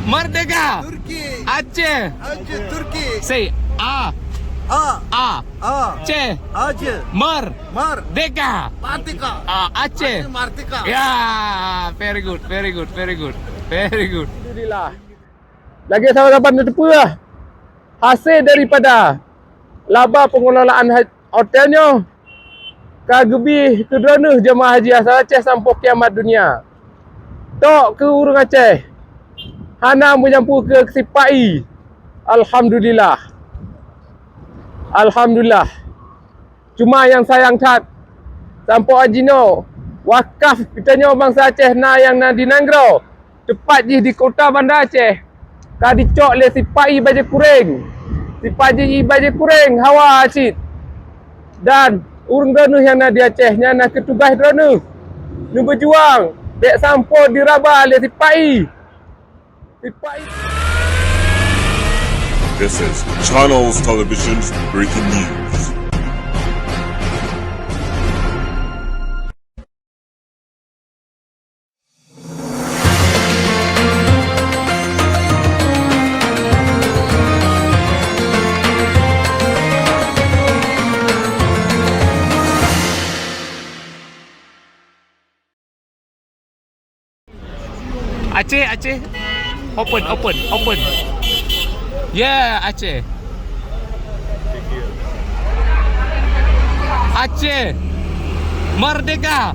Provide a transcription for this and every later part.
Merdeka. Turki. Aceh. Aceh, Turki. Say A. A. A. Aceh. Aceh. Merdeka. Martika. Aceh. Martika. Ya, very good, very good, very good, very good. Alhamdulillah. Lagi sahabat-sahabat tertipu lah. Hasil daripada laba pengelolaan hotelnya kagebi kedua jemaah haji asal Aceh sampai kiamat dunia. Tok ke urang Aceh. Hana menyampu ke Sipai. Alhamdulillah. Alhamdulillah. Cuma yang sayang tat sampai ajino wakaf kitanya bangsa Aceh na yang na di Nanggro. Cepat je di kota Bandar Aceh. Ka dicok le Sipai baje kuring. Sipai je baje kuring hawa acid. Dan urang drone yang na di Aceh nya na ketugas drone. Nu berjuang dek sampai diraba le Sipai. Sipai. This is Channels Television's breaking news. Aceh. Open. Yeah, Aceh. Aceh. Merdeka.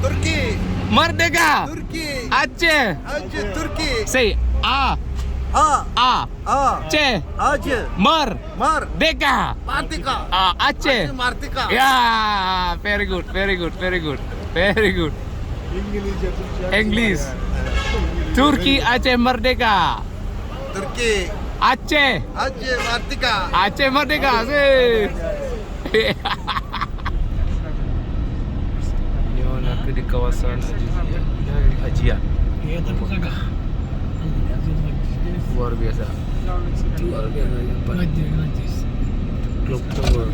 Turki. Merdeka. Turki. Aceh. Aceh, Turki. Say A. Aceh. Aceh. Merdeka. Martika. Aceh. Martika. Yeah, very good. English. Turki Aceh Merdeka. Turki. Aceh. Aceh, Martika. Aceh Merdeka. Sih. Ini nak di kawasan Hajian. Luar biasa. Clock Tower.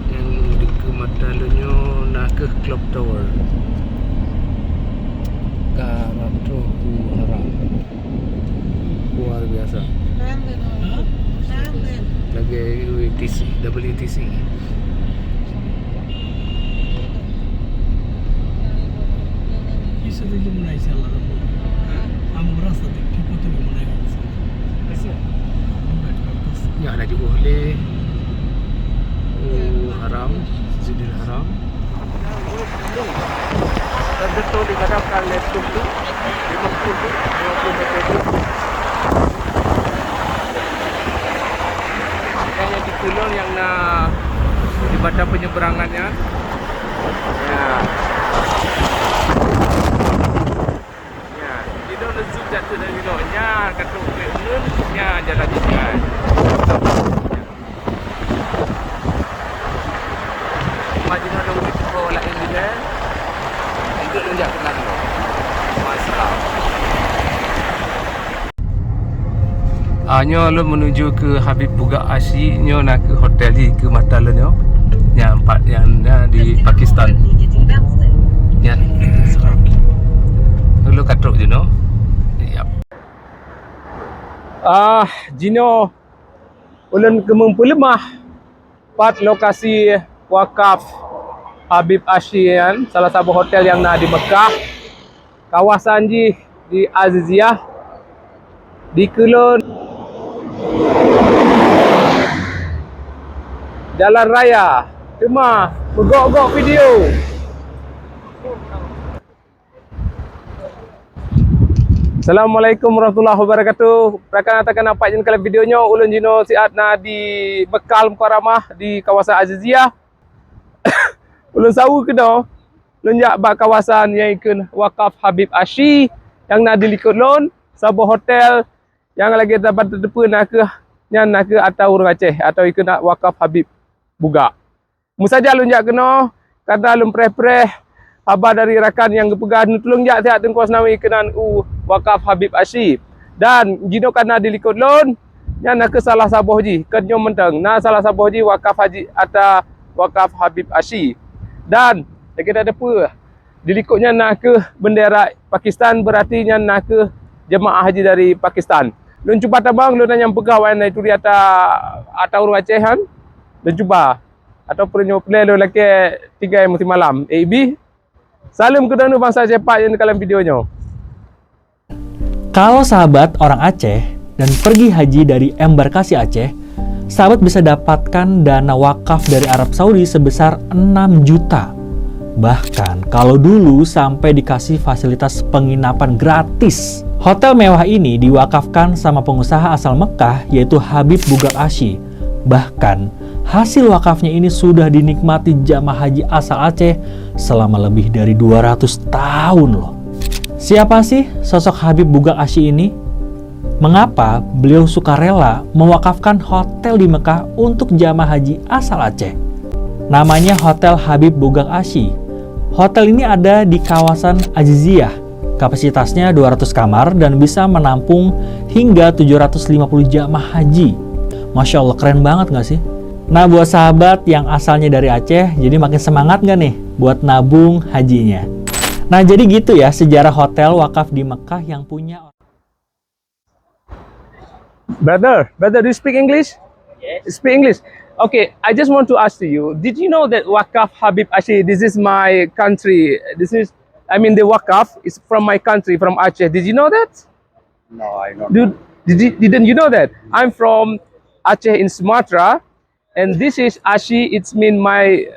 Yang di Kematalannya nak ke Clock Tower. Karato Haram. Luar biasa. Lagi WTC. Isso de mulai salah nama. Kamu merasa tipu tu mulai. Ya ada juga oleh Haram, Masjidil Haram. Dan betul dikadapkan laptop tu 50 meter tu. Yang di Kulon yang nak di batas penyeberangannya. Ya. Di dalam zoom jatuh dari nya katuk ulun nya jalan jalan. Majin ada wujud bawa lain dia. Untuk lunjak ke Nanglo. Masalah. Nyo lo menuju ke Habib Buga Asy nyo nak ke hotel di ke Matalan nyo. Yang empat yang di Pakistan. Ya. Lo katrok je no. Yap. Jino ulun kemampu lemah pat lokasi wakaf Habib Asy kan, salah satu hotel yang na di Mekah. Kawasan di Aziziyah di Kulon. Jalan raya. Cuma megok-gok video. Assalamualaikum warahmatullahi wabarakatuh. Perkenalkan akan nampak jen kalau videonya ulun jino siat na di Bekal Mukarramah di kawasan Aziziyah. Ulun sawu kena lunjak ba kawasan yang ikut wakaf Habib Asy yang na di likut lon sebuah hotel yang lagi dapat terdepa nak ke atau urang Aceh atau ikut nak wakaf Habib Buga. Musaja lunjak kena kata lun preh-preh khabar dari rakan yang pegang tolong jak sihat tengkos nawi kenan wakaf Habib Asy dan jino kana dilikut lon yang nak ke salah sabuh ji kenyo menteng na salah sabuh ji wakaf haji atau wakaf Habib Asy dan kita ada apa dilikutnya nak ke bendera Pakistan berarti nya nak ke jemaah haji dari Pakistan. Lun cuba tabang lun yang pegawai na itu di atau urang Aceh kan. Lun cuba ataupun nyo play lun laki tiga musim malam. AB salam ke danu bangsa cepat yang dalam videonya. Kalau sahabat orang Aceh dan pergi haji dari embarkasi Aceh, sahabat bisa dapatkan dana wakaf dari Arab Saudi sebesar 6 juta. Bahkan kalau dulu sampai dikasih fasilitas penginapan gratis. Hotel mewah ini diwakafkan sama pengusaha asal Mekah yaitu Habib Bugak Asy. Bahkan hasil wakafnya ini sudah dinikmati jamaah haji asal Aceh selama lebih dari 200 tahun loh. Siapa sih sosok Habib Bugak Asy ini? Mengapa beliau sukarela mewakafkan hotel di Mekah untuk jamaah haji asal Aceh? Namanya Hotel Habib Bugak Asy. Hotel ini ada di kawasan Aziziyah. Kapasitasnya 200 kamar dan bisa menampung hingga 750 jamaah haji. Masya Allah, keren banget nggak sih? Nah, buat sahabat yang asalnya dari Aceh, jadi makin semangat nggak nih buat nabung hajinya? Nah, jadi gitu ya sejarah hotel wakaf di Mekah yang punya. Brother, do you speak English? Yes. Speak English. Okay, I just want to ask you, did you know that Wakaf Habib Asy, this is my country, the Wakaf is from my country, from Aceh. Did you know that? No, I don't. Didn't you know that? I'm from Aceh in Sumatra, and this is Asy. It's mean my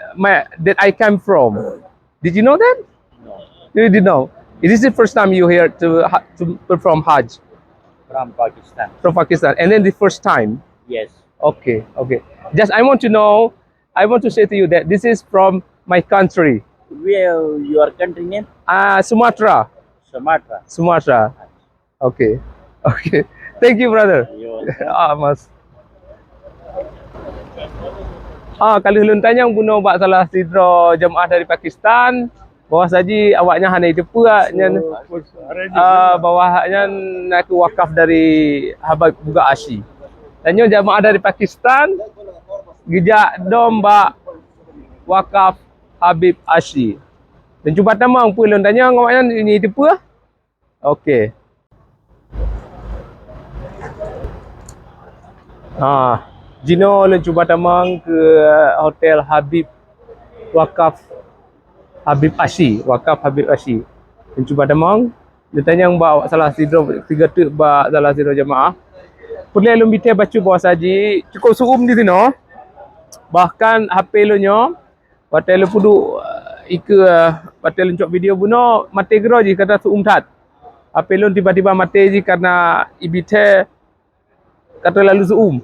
that I came from. Did you know that? No. You didn't know. Is this the first time you here to perform Hajj From Pakistan. from Pakistan, and then the first time? Yes. Okay. Just I want to say to you that this is from my country, Where your country name? Sumatra. Sumatra. Okay. Thank you, brother. Mas. Kalau ulun tanya guna bak salah sidra jemaah dari Pakistan, bawah saji awaknya hanya itu pula bawahnya nak wakaf dari Habib Bugak Asy. Tanya jemaah dari Pakistan gejak dom bak wakaf Habib Asy. Dan cuba tamang pun ulun tanya awaknya ini itu pula. Okey. Jino ulun cuba tamang ke hotel Habib Wakaf Habib Asy, Wakaf Habib Asy. Dan cuba tamang dia tanya bawa salah sidro tiga tu ba salah sidro jemaah. Pulai ulun bitai baca bawah saji cukup suum di sini. Bahkan HP ulunnya waktu ulun puduk waktu ulun cok video buno mati gero je kata suum tat. HP ulun tiba-tiba mati je karena ibite kata lalu zoom.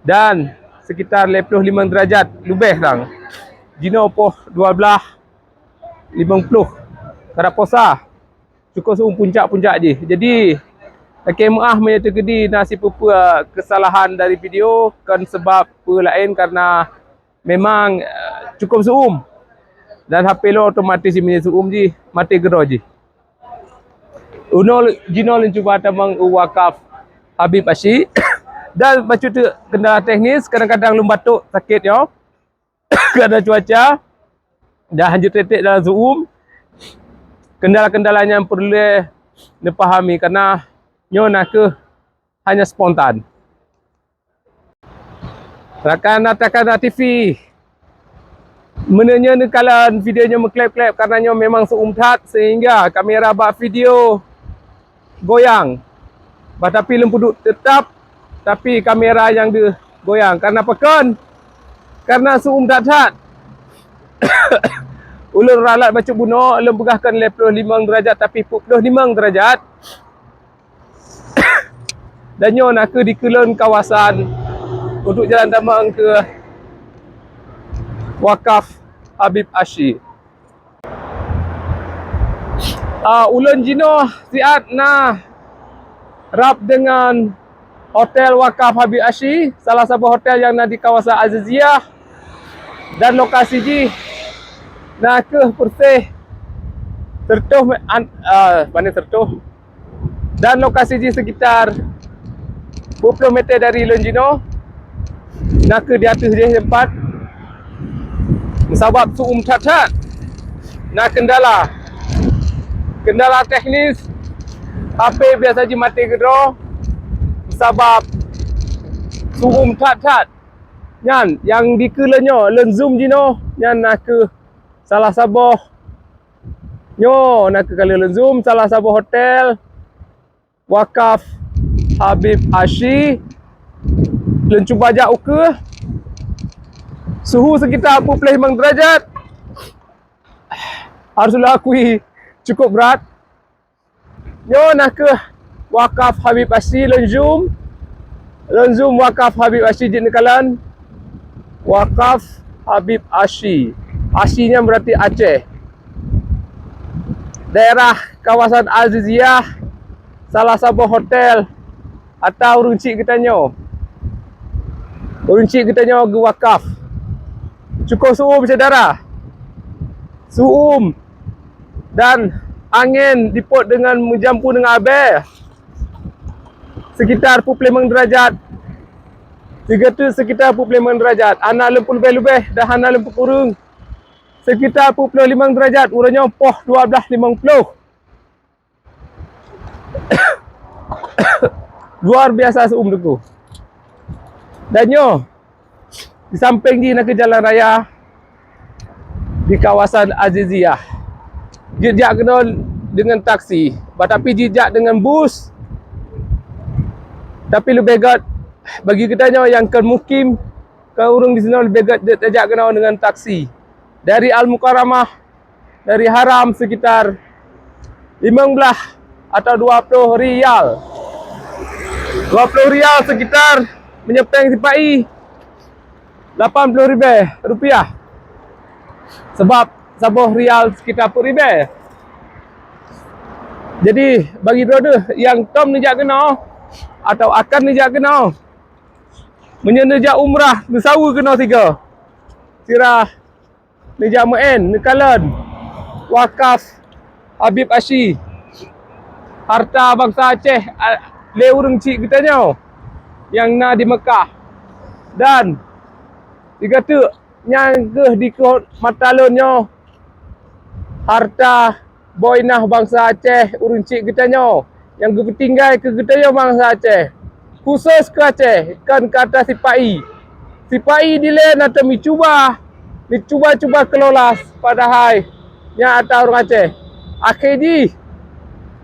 Dan sekitar 55 derajat lebih tang. Jino poh 12 50. Kada posa. Cukup zoom puncak-puncak je. Jadi KMA menyata kedi nasi pupua kesalahan dari video kan sebab lain karena memang cukup zoom. Dan HP lo otomatis punya zoom je mati gero je. Jino cuba tamang wakaf Habib Asy. Dan macam tu kendala teknis, kadang-kadang lum batuk sakit yo. Kerana cuaca dah hanjut tetek dalam zoom. Kendala-kendalanya perlu dipahami karena nyo nak ke hanya spontan. Rakan TV. Menanya kalau videonya mengklap-klap karena nyo memang seumtat sehingga kamera bak video goyang. Tapi lum puduk tetap tapi kamera yang digoyang karena pekan karena suum dat ulun ralat baca buno ulun pegahkan 55 derajat tapi 45 derajat dan nyo nak ke dikelun kawasan untuk jalan tamang ke Wakaf Habib Asy. Ulun jino siat na rap dengan Hotel Wakaf Habib Asy, salah satu hotel yang ada di kawasan Aziziyah dan lokasi ji nak ke Persih Tertuh mana Tertuh dan lokasi ji sekitar 20 meter dari Lonjino nak ke di atas dia tempat sebab suum tat Nah kendala teknis HP biasa je mati kedua sebab suhum tat nyan yang dikelenya len zoom jino nyan nak ke salah sabah nyo nak ke kali len zoom salah sabah hotel Wakaf Habib Ashi len cuba jak uke suhu sekitar 45 derajat haruslah akui cukup berat. Nyo nak ke Wakaf Habib Ashi len zoom Wakaf Habib Ashi di nekalan Wakaf Habib Ashi. Ashinya berarti Aceh. Daerah kawasan Aziziyah, salah satu hotel atau runcik kita nyo. Runcik kita nyo ke Wakaf. Cukup suum saudara. Suum dan angin dipot dengan menjampu dengan abe sekitar 45 derajat. Tiga tu sekitar 45 derajat. Ana lempul lebih dah ana lempul kurung. Sekitar 45 derajat. Urangnya poh 12.50. Luar biasa suum tu. Dan nyo di samping di nak ke jalan raya di kawasan Aziziyah. Jejak kena dengan taksi, tapi jejak dengan bus. Tapi lebih gat bagi kitanya yang ke mukim ke urang di sana lebih gat jejak kena dengan taksi. Dari Al-Mukarramah, dari Haram sekitar 15 atau 20 rial. 20 rial sekitar menyepeng Sipai 80 rupiah. Sebab Sabah rial sekitar 10 ribu. Jadi bagi drone yang tom nijak kena atau akan nijak kena menyenejak umrah Nusawu kena 3. Sirah nijak Main Nekalan Wakaf Habib Ashi harta bangsa Aceh le urang cik kitanya yang na di Mekah dan dikata yang ke di matalonnya harta boinah bangsa Aceh urang cik kitanya yang ketinggai ke kitanya bangsa Aceh khusus ke Aceh kan kata Sipai dilen atau dicuba kelola padahal yang atas orang Aceh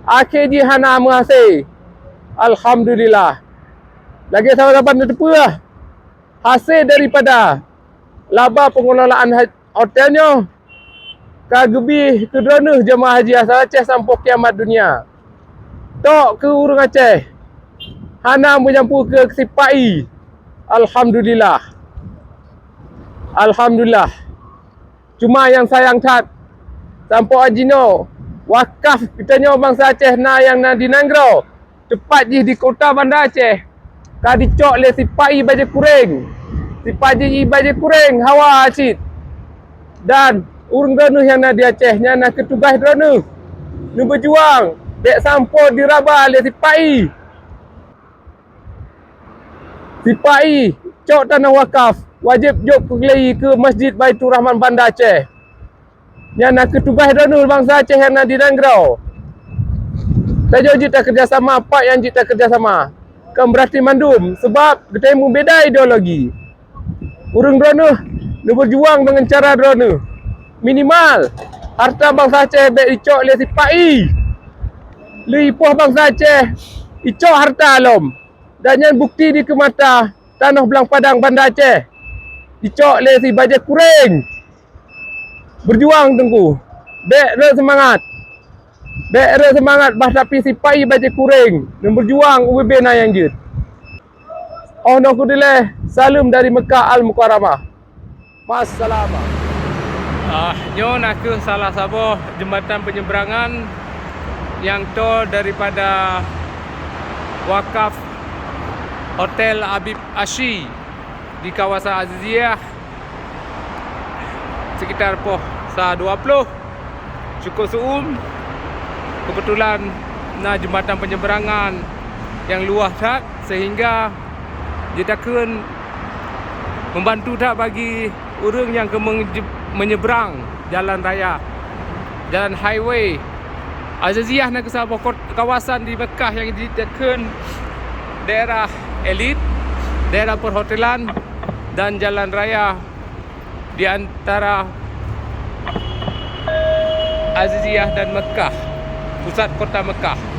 akhir hana mengasih alhamdulillah lagi sahabat-sahabat tepu lah hasil daripada laba pengelolaan hotelnya kagebi ke drone jemaah haji asal Aceh sampai kiamat dunia. Tok ke urang Aceh. Hana menyampu ke Sipai. Alhamdulillah. Alhamdulillah. Cuma yang sayang tat sampai ajino wakaf kitanya bangsa Aceh na yang na di Nanggro. Tepat je di kota Bandar Aceh. Ka dicok le Sipai baje kuring. Sipai baje kuring hawa acid. Dan urang drone yang nak di Aceh, yang nak ketugas drone ni berjuang dek sampo diraba oleh Sipai cok tanah wakaf wajib jog pergi ke Masjid Baitur Rahman Bandar Aceh yang nak ketugas drone bangsa Aceh yang nak di Nanggro saja kita kerjasama apa yang kita kerjasama kan berarti mandum sebab kita berbeza ideologi urang drone ni berjuang dengan cara drone minimal harta bangsa Aceh baik dicok oleh Sipai lipuh bangsa Aceh icok harta alam dan yang bukti di kemata tanah belang padang Bandar Aceh dicok oleh si baje kuring berjuang tengku baik semangat bah tapi Sipai baje kuring dan berjuang UBB na yang jut Alhamdulillah salam dari Mekah Al-Mukarramah. Maassalamah. Nyo nak ke salah satu jembatan penyeberangan yang to daripada Wakaf Hotel Habib Ashi di kawasan Aziziyah sekitar poh sa 20 cukup suum kebetulan na jembatan penyeberangan yang luas tak sehingga dia takkan membantu tak bagi orang yang ke menyeberang jalan raya jalan highway Aziziyah nak ke sebuah kawasan di Mekah yang ditekan daerah elit, daerah perhotelan dan jalan raya di antara Aziziyah dan Mekah, pusat kota Mekah.